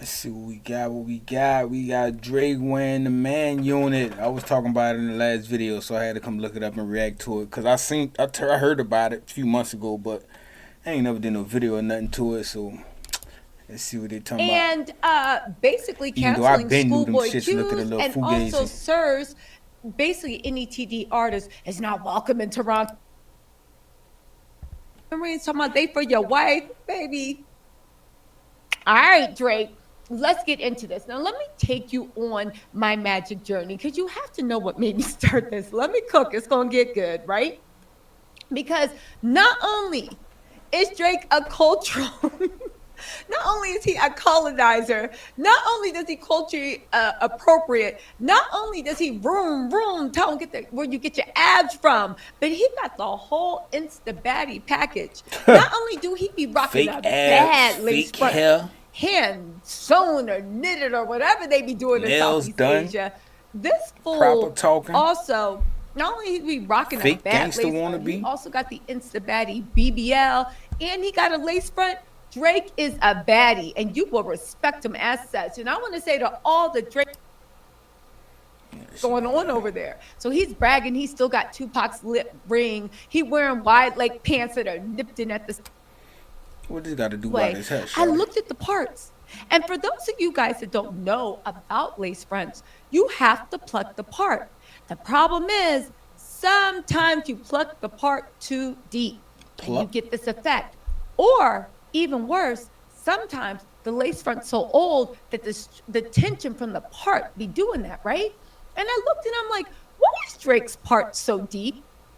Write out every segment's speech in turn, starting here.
Let's see what we got. What we got? We got Drake wearing the man unit. I was talking about it in the last video, so I had to come look it up and react to it. Cause I heard about it a few months ago, but I ain't never did no video or nothing to it. So let's see what they talking about. And basically Even though I canceling been knew them Schoolboy shits, look at the Q's little and also fugazi. Sir's. Basically, any TD artist is not welcome in Toronto. Marines talking about they for your wife, baby. All right, Drake, let's get into this. Now, let me take you on my magic journey because you have to know what made me start this. Let me cook. It's going to get good, right? Because not only is Drake a cultural, not only is he a colonizer, not only does he culture appropriate, not only does he tell him where you get your abs from, but he got the whole Insta baddie package. Not only do he be rocking Fake a abs, bad lace fake front, hair, hand sewn or knitted or whatever they be doing in nails Southeast done, Asia. This proper fool talking. also, not only he be rocking a Fake bad gangsta lace front, he wannabe. also got the Insta baddie BBL, and he got a lace front. Drake is a baddie, and you will respect him as such. And I want to say to all the Drake going on over there. So he's bragging he still got Tupac's lip ring. He wearing wide leg pants that are nipped in at the What this got to do way. about his head? I looked at the parts. And for those of you guys that don't know about lace fronts, you have to pluck the part. The problem is sometimes you pluck the part too deep and you get this effect. Or even worse, sometimes the lace front's so old that the tension from the part be doing that, right? And I looked and I'm like, why is Drake's part so deep?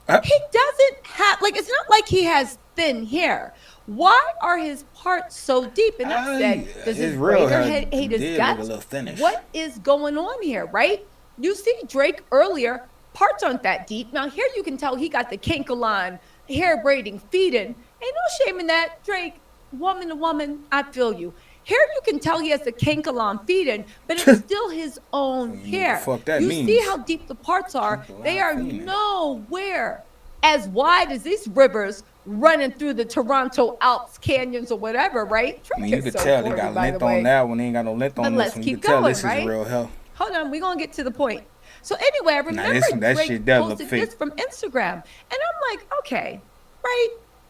He doesn't have, like, it's not like he has thin hair. Why are his parts so deep? And I said, does his braider hate his guts? What is going on here, right? You see Drake earlier, parts aren't that deep. Now here you can tell he got the Kinkalon hair braiding, feeding. Ain't no shame in that. Drake, woman to woman, I feel you. Here you can tell he has the Kinkalon feeding, but it's still his own hair. Fuck that you means. see how deep the parts are. They are nowhere as wide as these rivers running through the Toronto Alps, canyons, or whatever, right? I mean, you could tell they got length on that one. They ain't got no length on this one. You could tell this is real hell. Hold on, we're going to get to the point. So anyway, I remember that Drake shit does look posted fake. this from Instagram. And I'm like, okay, right?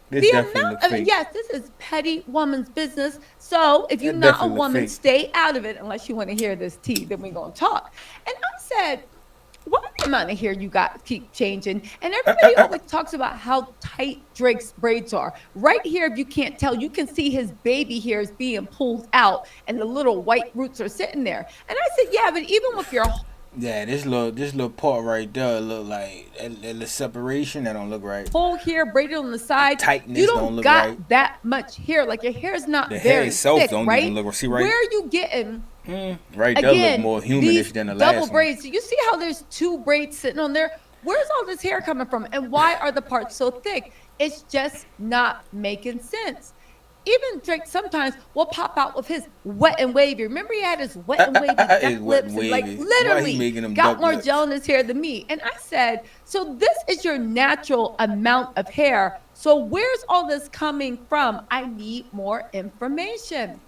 This definitely look fake. Yes, this is petty woman's business. So if you're not a woman, stay out of it unless you want to hear this tea. Then we're going to talk. And I said, what amount of hair you got keep changing? And everybody always talks about how tight Drake's braids are. Right here, if you can't tell, you can see his baby hairs being pulled out and the little white roots are sitting there. And I said, yeah, but even with your... Yeah, this little part right there look like the separation. That don't look right. Whole hair braided on the side. Tightness you don't look got right. that much hair. Like your hair is not the very hair itself thick, don't right? even look. See right. Where are you getting? Right there look more humanish than the last double braids. So you see how there's two braids sitting on there? Where's all this hair coming from? And why are the parts so thick? It's just not making sense. Even Drake sometimes will pop out with his wet and wavy. Remember he had his wet and wavy duck lips and like literally got more gel in his hair than me. And I said, so this is your natural amount of hair. So where's all this coming from? I need more information.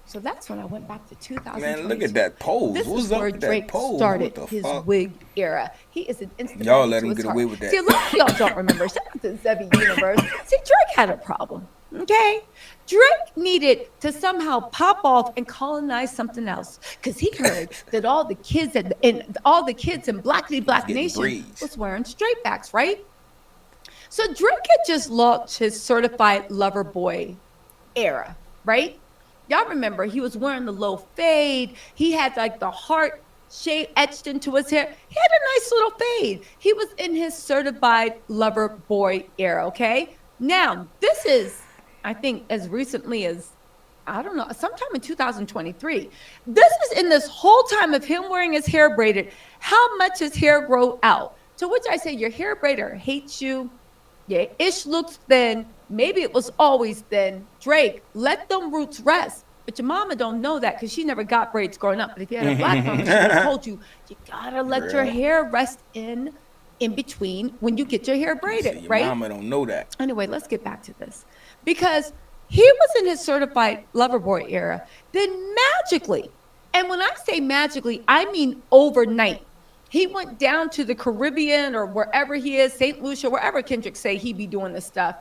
So that's when I went back to 2022. Man, look at that pose. This What's is up where with Drake that pose? started his wig era. He is an instant. Y'all let him get away with that. See, a lot of y'all don't remember. Shout out to Zebby Universe. See, Drake had a problem. Okay, Drake needed to somehow pop off and colonize something else because he heard that all the kids in Blackity Black Nation was wearing straight backs, right? So Drake had just launched his certified lover boy era, right? Y'all remember he was wearing the low fade. He had like the heart shape etched into his hair. He had a nice little fade. He was in his certified lover boy era, okay? Now, this is, I think, as recently as, I don't know, sometime in 2023. This is in this whole time of him wearing his hair braided. How much his hair grow out? To which I say, your hair braider hates you. Your ish looks thin. Maybe it was always thin. Drake, let them roots rest. But your mama don't know that because she never got braids growing up. But if you had a black mama, she would have told you, you gotta let your hair rest in between when you get your hair braided, right? Your mama don't know that. Anyway, let's get back to this. Because he was in his certified lover boy era. Then magically. And when I say magically, I mean overnight. He went down to the Caribbean or wherever he is, St. Lucia, wherever Kendrick say he be doing this stuff.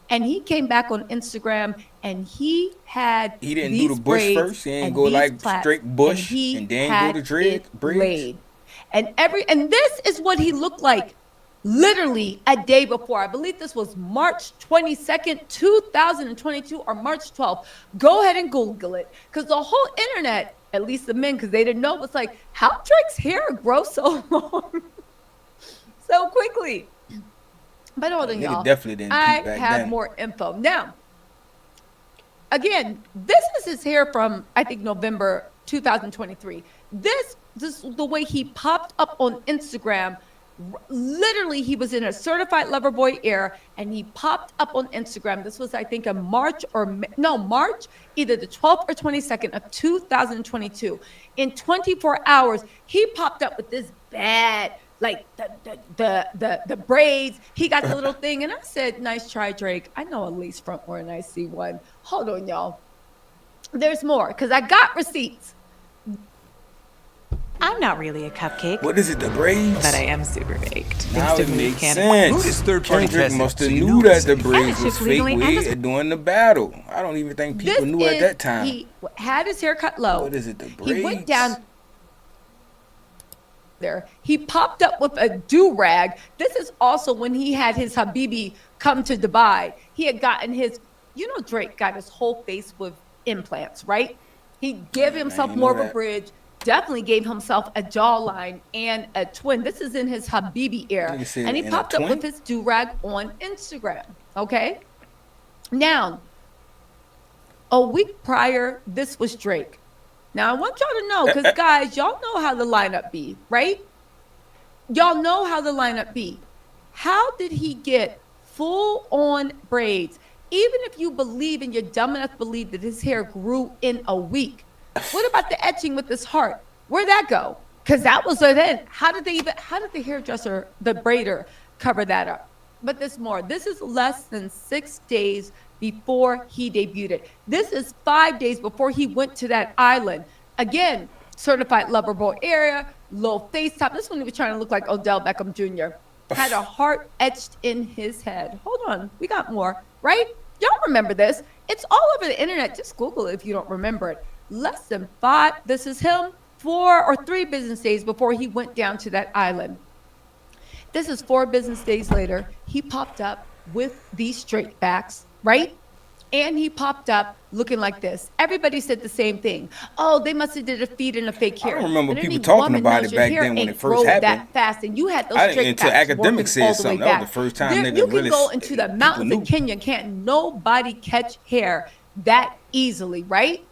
And he came back on Instagram and he had He didn't do the bush first. He didn't go like straight bush and then go to braids. And this is what he looked like literally a day before. I believe this was March 22nd, 2022 or March 12th. Go ahead and Google it because the whole internet, at least the men, because they didn't know, was like, how Drake's hair grow so long so quickly. But hold on, y'all. Definitely didn't I have more info. Now, again, this is his hair from, I think, November 2023. This is the way he popped up on Instagram. Literally, he was in a certified lover boy era, and he popped up on Instagram. This was, I think, in March, either the 12th or 22nd of 2022. In 24 hours, he popped up with this bad, like the braids. He got the little thing, and I said, "Nice try, Drake. I know at least front more, and I see one." Hold on, y'all. There's more because I got receipts. I'm not really a cupcake. What is it, the braids? But I am super baked. Now it makes sense. This third-party Kendrick must have testing, knew that the braids it's was just fake legally wig during the battle. I don't even think people knew at that time. He had his hair cut low. What is it, the braids? He went down there. He popped up with a do-rag. This is also when he had his Habibi come to Dubai. He had gotten his, Drake got his whole face with implants, right? He gave himself more of a bridge. Definitely gave himself a jawline and a twin. This is in his Habibi era. And he popped up with his do-rag on Instagram. Okay? Now, a week prior, this was Drake. Now, I want y'all to know, because guys, y'all know how the lineup be, right? Y'all know how the lineup be. How did he get full-on braids? Even if you believe and you're dumb enough to believe that his hair grew in a week, what about the etching with his heart? Where'd that go? Because that was then. How did the hairdresser, the braider, cover that up? But there's more. This is less than 6 days before he debuted. This is 5 days before he went to that island. Again, certified lover boy area, low face top. This one he was trying to look like Odell Beckham Jr. Had a heart etched in his head. Hold on, we got more, right? Y'all remember this. It's all over the internet. Just Google it if you don't remember it. Less than 5, this is him, 4 or 3 business days before he went down to that island. This is 4 business days later. He popped up with these straight backs, right? And he popped up looking like this. Everybody said the same thing. Oh, they must have did a feed and a fake hair. I don't remember people talking about it back then when it first happened. That fast, and you had those straight backs. Until academics said something. That was the first time niggas really. You can go into the mountains in Kenya, can't nobody catch hair that easily, right?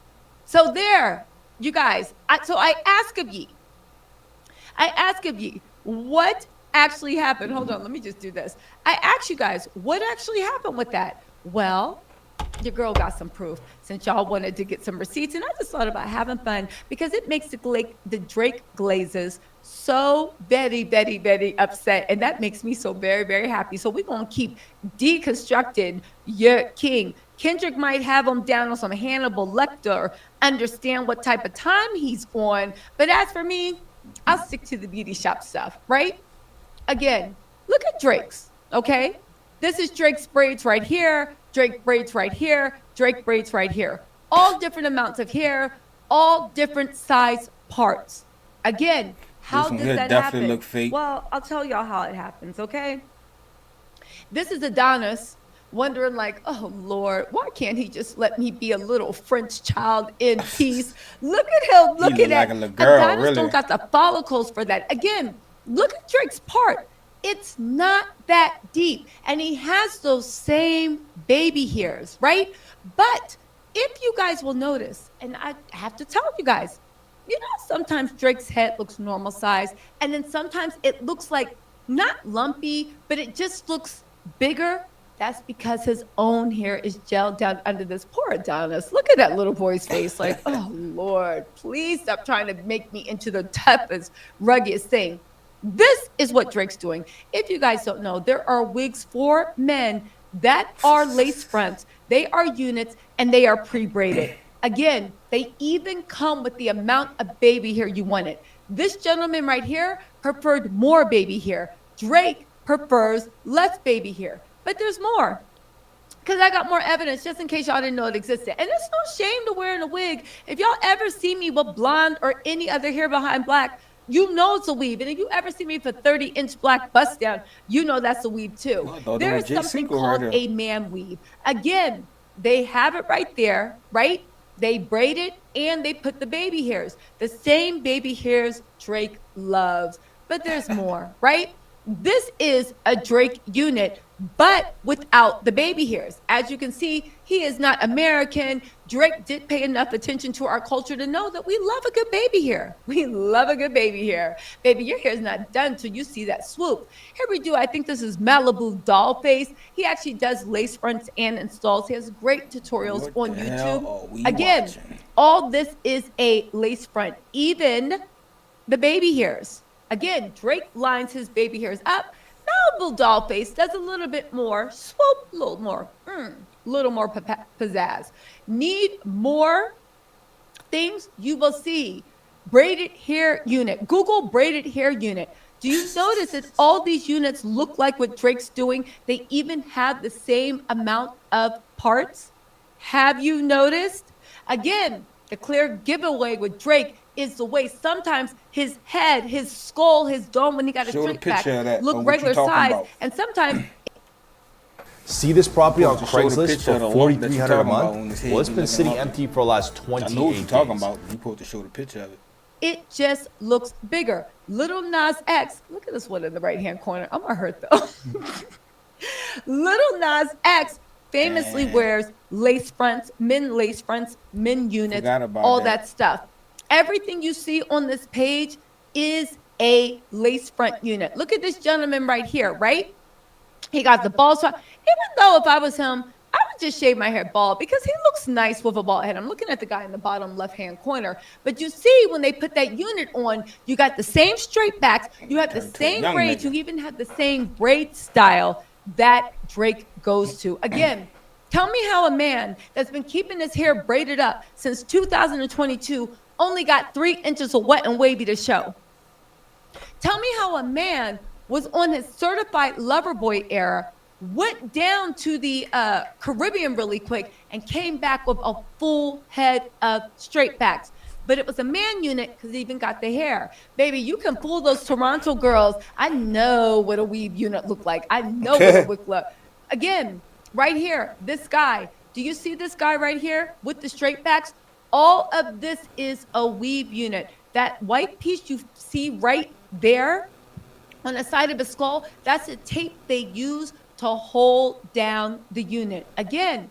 So there, you guys. I ask of ye, what actually happened? Hold on, let me just do this. I ask you guys, what actually happened with that? Well, your girl got some proof since y'all wanted to get some receipts, and I just thought about having fun because it makes the Drake glazes so very, very, very upset, and that makes me so very, very happy. So we're gonna keep deconstructing your king. Kendrick might have him down on some Hannibal Lecter, understand what type of time he's on, but as for me, I'll stick to the beauty shop stuff, right? Again, look at Drake's, okay? This is Drake's braids right here. Drake braids right here, Drake braids right here. All different amounts of hair, all different size parts. Again, how does that happen? Look fake. Well, I'll tell y'all how it happens, okay? This is Adonis wondering like, oh Lord, why can't he just let me be a little French child in peace? Look at him, look at that. Like Adonis really don't got the follicles for that. Again, look at Drake's part. It's not that deep. And he has those same baby hairs, right? But if you guys will notice, and I have to tell you guys, sometimes Drake's head looks normal size, and then sometimes it looks like not lumpy, but it just looks bigger. That's because his own hair is gelled down under this. Poor Adonis. Look at that little boy's face like, oh Lord, please stop trying to make me into the toughest, ruggedest thing. This is what Drake's doing. If you guys don't know, there are wigs for men that are lace fronts. They are units and they are pre-braided. Again, they even come with the amount of baby hair you wanted. This gentleman right here preferred more baby hair. Drake prefers less baby hair. But there's more, because I got more evidence just in case y'all didn't know it existed. And it's no shame to wearing a wig. If y'all ever see me with blonde or any other hair behind black, you know it's a weave. And if you ever see me with a 30-inch black bust down, you know that's a weave too. There is something called a man weave. Again, they have it right there, right? They braid it and they put the baby hairs. The same baby hairs Drake loves. But there's more, right? This is a Drake unit, but without the baby hairs. As you can see, he is not American. Drake did pay enough attention to our culture to know that we love a good baby hair. We love a good baby hair. Baby, your hair is not done till you see that swoop. Here we do, I think this is Malibu doll face. He actually does lace fronts and installs. He has great tutorials on YouTube. Again, all this is a lace front, even the baby hairs. Again, Drake lines his baby hairs up. Malibu doll face does a little bit more swoop, a little more pizzazz. Need more things? You will see braided hair unit. Google braided hair unit. Do you notice that all these units look like what Drake's doing? They even have the same amount of parts. Have you noticed? Again, the clear giveaway with Drake is the way sometimes his head, his skull, his dome, when he got a straight back, look regular size. And sometimes... See this property on Craigslist for $4,300 a month? Well, it's been sitting empty for the last 28 days. I know what you're talking about. You supposed to show the picture of it. It just looks bigger. Little Nas X, look at this one in the right-hand corner. I'm gonna hurt though. Little Nas X famously wears lace fronts, men units, all that stuff. Everything you see on this page is a lace front unit. Look at this gentleman right here, right? He got the bald spot. Even though if I was him, I would just shave my hair bald because he looks nice with a bald head. I'm looking at the guy in the bottom left-hand corner. But you see, when they put that unit on, you got the same straight backs. You have the same braids. You even have the same braid style that Drake goes to. Again, tell me how a man that's been keeping his hair braided up since 2022 only got 3 inches of wet and wavy to show. Tell me how a man was on his certified lover boy era, went down to the Caribbean really quick, and came back with a full head of straight backs. But it was a man unit because he even got the hair. Baby, you can fool those Toronto girls. I know what a weave unit looked like. I know what a wig look. Again, right here, this guy. Do you see this guy right here with the straight backs? All of this is a weave unit. That white piece you see right there on the side of the skull, that's a tape they use to hold down the unit. Again,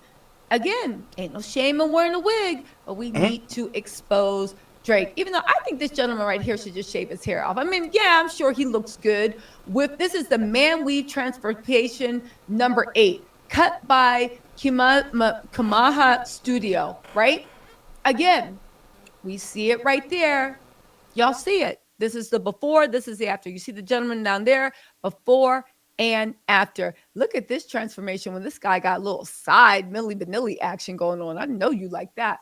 ain't no shame in wearing a wig, but we need to expose Drake. Even though I think this gentleman right here should just shave his hair off. I mean, yeah, I'm sure he looks good. This is the Man Weave Transportation number 8, cut by Kamaha Studio, right? Again, we see it right there. Y'all see it. This is the before, this is the after. You see the gentleman down there, before and after. Look at this transformation when this guy got a little side Milli Vanilli action going on. I know you like that.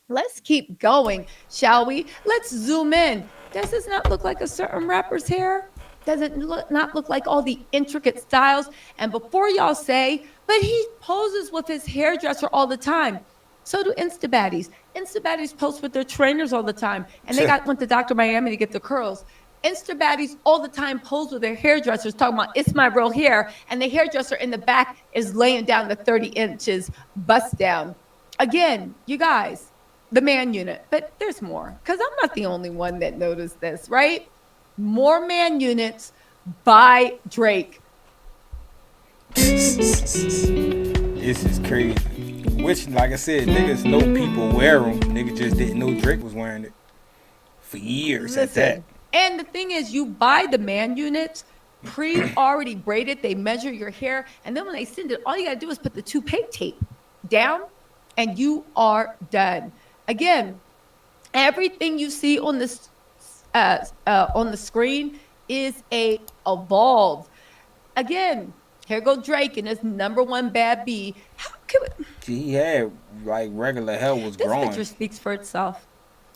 Let's keep going, shall we? Let's zoom in. Does this not look like a certain rapper's hair? Does it not look like all the intricate styles? And before y'all say, but he poses with his hairdresser all the time. So do Instabaddies. Instabaddies post with their trainers all the time. And they went to Dr. Miami to get the curls. Instabaddies all the time pose with their hairdressers talking about, it's my real hair. And the hairdresser in the back is laying down the 30 inches bust down. Again, you guys, the man unit. But there's more, because I'm not the only one that noticed this, right? More man units by Drake. This is crazy. Which, like I said, niggas know people wear them. Niggas just didn't know Drake was wearing it for years. Listen, at that. And the thing is, you buy the man units already braided. They measure your hair, and then when they send it, all you gotta do is put the toupee tape down, and you are done. Again, everything you see on this on the screen is evolved. Again, here go Drake and his #1 bad B. How can we? He had like regular hair was This growing. picture speaks for itself.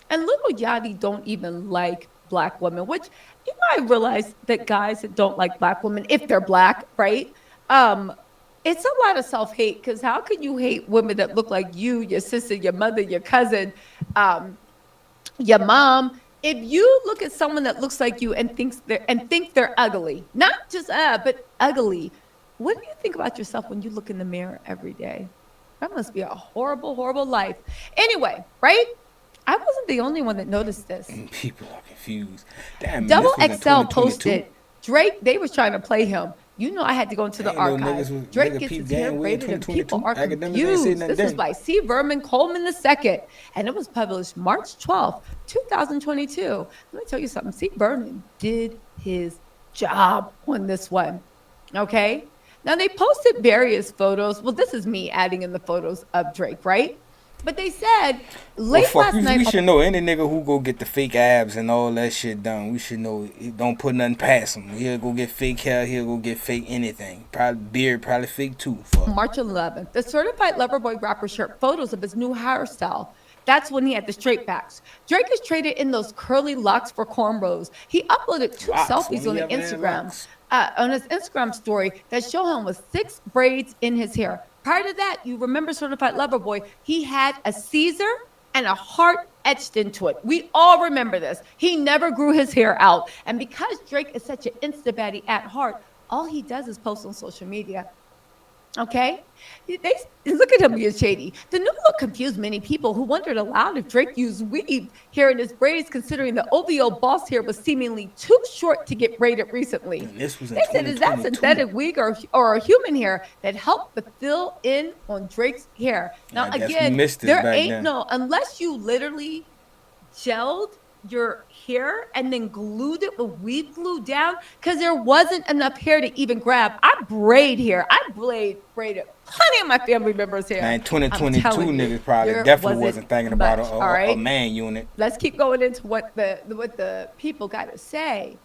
And little Yachty don't even like black women, which you might realize that guys that don't like black women, if they're black, right? It's a lot of self-hate, because how can you hate women that look like you, your sister, your mother, your cousin, your mom? If you look at someone that looks like you and think they're ugly, not just but ugly, what do you think about yourself when you look in the mirror every day? That must be a horrible, horrible life. Anyway, right? I wasn't the only one that noticed this. People are confused. Damn, Double XL posted Drake. They was trying to play him. You know, I had to go into the archive. Drake gets his hair braided and people are confused. This is by C. Vernon Coleman II, and it was published March 12th, 2022. Let me tell you something. C. Vernon did his job on this one. Okay? Now, they posted various photos. Well, this is me adding in the photos of Drake, right? But they said late last night. We should know any nigga who go get the fake abs and all that shit done. We should know. Don't put nothing past him. He'll go get fake hair. He'll go get fake anything. Probably beard, probably fake too. March 11th, the Certified Lover Boy rapper shared photos of his new hairstyle. That's when he had the straight backs. Drake is traded in those curly locks for cornrows. He uploaded two selfies on his Instagram story that show him with 6 braids in his hair. Prior to that, you remember Certified Lover Boy, he had a Caesar and a heart etched into it. We all remember this. He never grew his hair out. And because Drake is such an Insta-baddie at heart, all he does is post on social media. Okay? They look at him being shady. The new look confused many people who wondered aloud if Drake used weave here in his braids, considering the OVO boss hair was seemingly too short to get braided recently. They said, is that synthetic wig or a human hair that helped to fill in on Drake's hair? Now, again, there ain't no, unless you literally gelled your hair and then glued it with weave glue down, because there wasn't enough hair to even grab. I braid hair. I braided plenty of my family members' hair. Man, 2022 niggas probably definitely wasn't thinking about a man unit. Let's keep going into what the people got to say.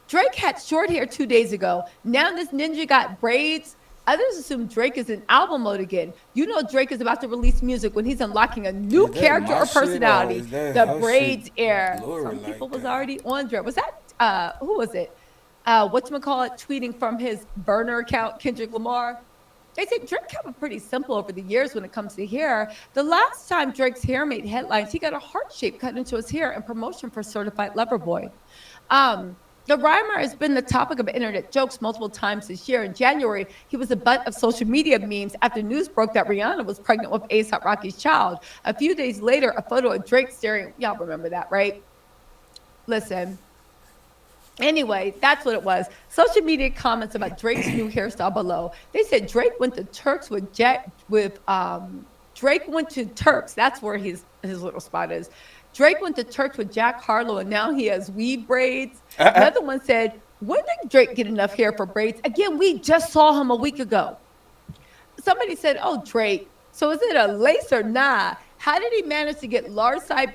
Drake had short hair 2 days ago. Now this ninja got braids. Others assume Drake is in album mode again. You know Drake is about to release music when he's unlocking a new character or personality. The braids era. Some people was already on Drake. Was that, who was it? Whatchamacallit tweeting from his burner account, Kendrick Lamar. They said Drake kept it pretty simple over the years when it comes to hair. The last time Drake's hair made headlines, he got a heart shape cut into his hair in promotion for Certified Lover Boy. The rhymer has been the topic of internet jokes multiple times this year. In January, he was the butt of social media memes after news broke that Rihanna was pregnant with A$AP Rocky's child. A few days later, a photo of Drake staring. Y'all remember that, right? Listen. Anyway, that's what it was. Social media comments about Drake's new hairstyle below. They said Drake went to Turks Drake went to Turks. That's where his little spot is. Drake went to Turks with Jack Harlow, and now he has weave braids. Another one said, when did Drake get enough hair for braids? Again, we just saw him a week ago. Somebody said, oh, Drake, so is it a lace or nah? How did he manage to get large size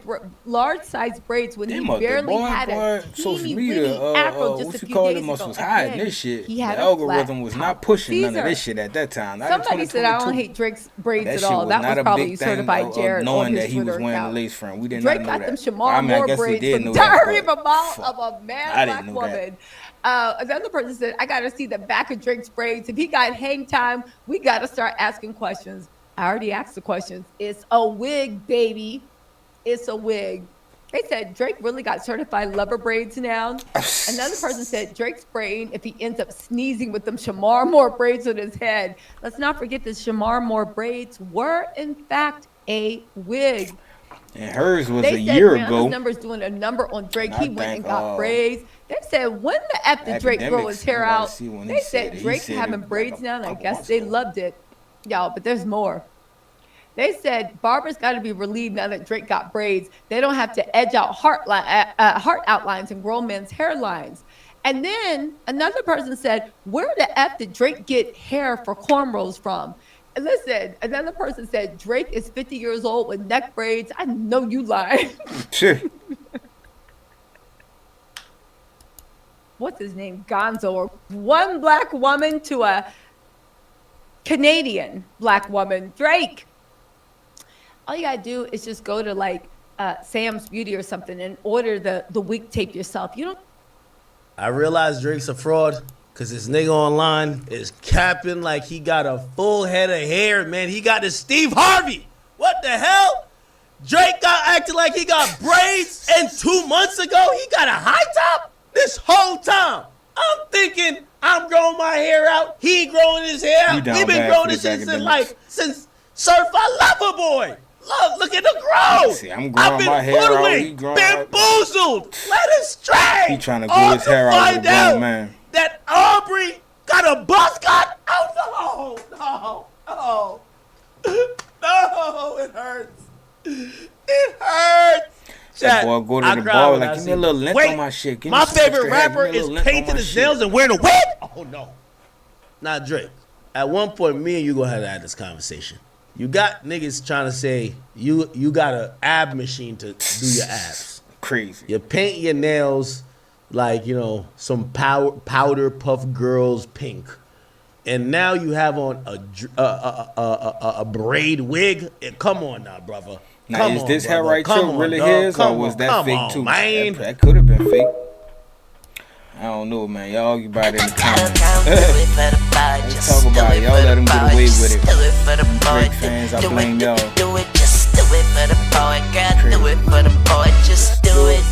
braids when he barely had a teeny weeny afro just a few days ago? Was hiding this shit. The algorithm was not pushing none of this shit at that time. Somebody said, I don't hate Drake's braids at all. That was probably Certified Jared knowing that he was wearing a lace front. We didn't know that. Drake got them Shamar Moore braids from Diary of a Mad Black Woman. Another person said, I got to see the back of Drake's braids. If he got hang time, we got to start asking questions. I already asked the questions. It's a wig, baby. It's a wig. They said Drake really got certified lover braids now. Another person said Drake's brain if he ends up sneezing with them Shamar Moore braids on his head. Let's not forget that Shamar Moore braids were, in fact, a wig. And hers was a year ago. Numbers doing a number on Drake. He went and got braids. They said, when the F did Drake grow his hair out? They said Drake's having braids now, and I guess they loved it. Y'all, but there's more. They said barbers got to be relieved now that Drake got braids. They don't have to edge out heart outlines and grown men's hairlines. And then another person said, where the F did Drake get hair for cornrows from? And listen, another person said, Drake is 50 years old with neck braids. I know you lying. What's his name? Gonzo. Or one black woman to a Canadian black woman, Drake. All you gotta do is just go to like Sam's Beauty or something and order the wig tape yourself. You don't. I realize Drake's a fraud because this nigga online is capping like he got a full head of hair, man. He got the Steve Harvey. What the hell? Drake got acting like he got braids, and 2 months ago he got a high top? This whole time, I'm thinking I'm growing my hair out. He growing his hair out. We've been growing this shit since Surf I Lover Boy. Look at the growth. See, I'm growing my hair out. He growing bamboozled, led astray. He trying to grow his hair out with a grown man. That Aubrey got a buzz cut. Oh no, it hurts. It hurts. That boy go to the bar like, give me a little length on my shit. My favorite rapper is painting his nails and wearing a wig. Oh no, not Drake. At one point, me and you gonna have to have this conversation. You got niggas trying to say you got an ab machine to do your abs. Crazy. You paint your nails like, you know, some powder puff girls pink, and now you have on a braid wig. Come on now, brother. Now, is this hair right here really his, or was that fake too? Man. That could have been fake. I don't know, man. Y'all argue about it in the comments. Let's talk about it. Y'all let him get away with it. Drake fans, I blame y'all. Do it, just do it for the boy, girl. Do it for the boy, just do it.